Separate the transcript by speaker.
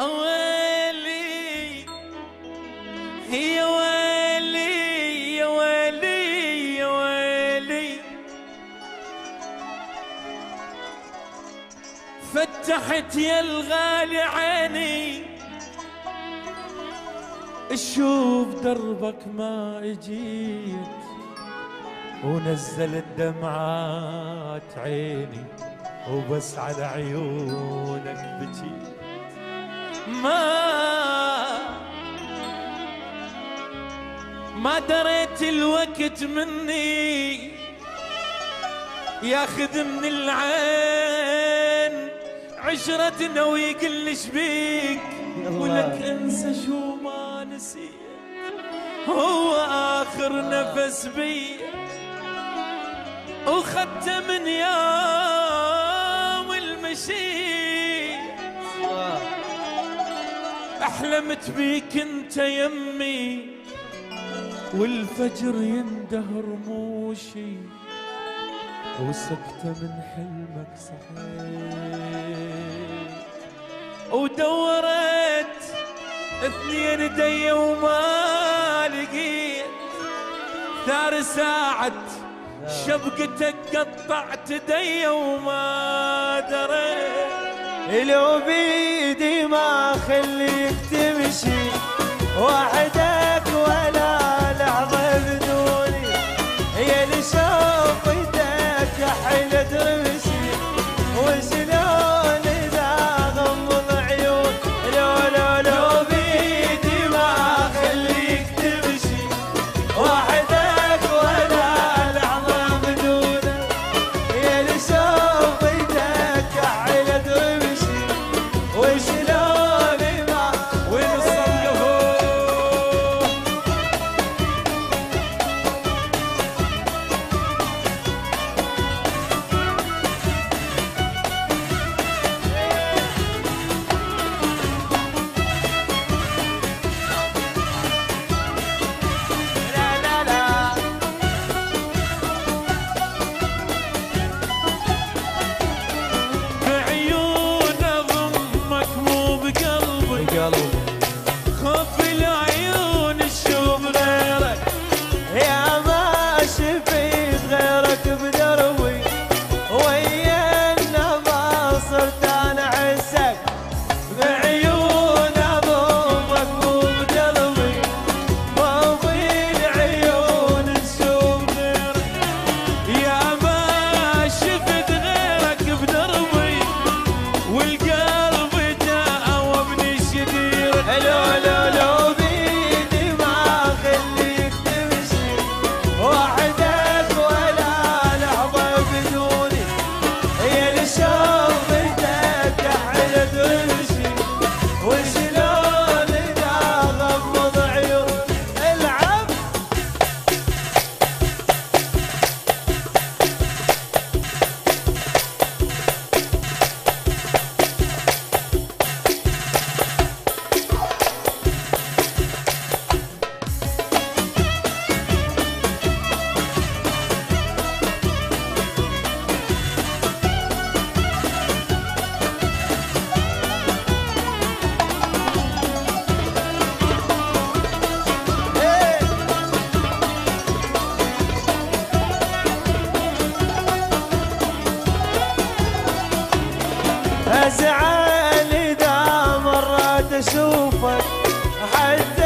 Speaker 1: ويلي يا ويلي يا ويلي يا ويلي، فتحت يا الغالي عيني اشوف دربك ما اجيت، ونزلت دمعات عيني وبس على عيونك بكيت. ما دريت الوقت مني ياخذ من العين عشرتنا ويقلش بيك، ولك انسى شو ما نسيت، هو اخر نفس بي وخدته من يوم المشي. احلمت بيك انت يمي والفجر ينده رموشي، وسكتة من حلمك صحيت، ودورت 2 دي وما لقيت، ثار ساعة شبقتك قطعت دي وما دريت.
Speaker 2: لو بيدي ما خليك تمشي وحدك ولا لحظة بدوني، يا اللي شوفتك حيلة رمشي وشلون إذا غمض عيون. لو بيدي ما خليك تمشي وحدك ولا لحظة بدوني، يا اللي شوفتك حيلة رمشي وشلون ما
Speaker 1: وين صلفوا بعيون ضمك مو بقلبي، خوف العيون تشوف غيرك،
Speaker 2: يا ما شفيت غيرك بدربي، ويا النظر صرت انا عسك. بعيون ضمك مو بقلبي، خوفي العيون
Speaker 1: تشوف غيرك، يا ما شفت غيرك بدربي، والقلب جاوبني شدير.
Speaker 2: لو بيدي ما خليك تمشي وحدك ولا لحظة بدوني، يا اللي شوفتك حيلة تمشي وشلون إذا غمض عيون. العب أزعل إذا مرات أشوفك حتى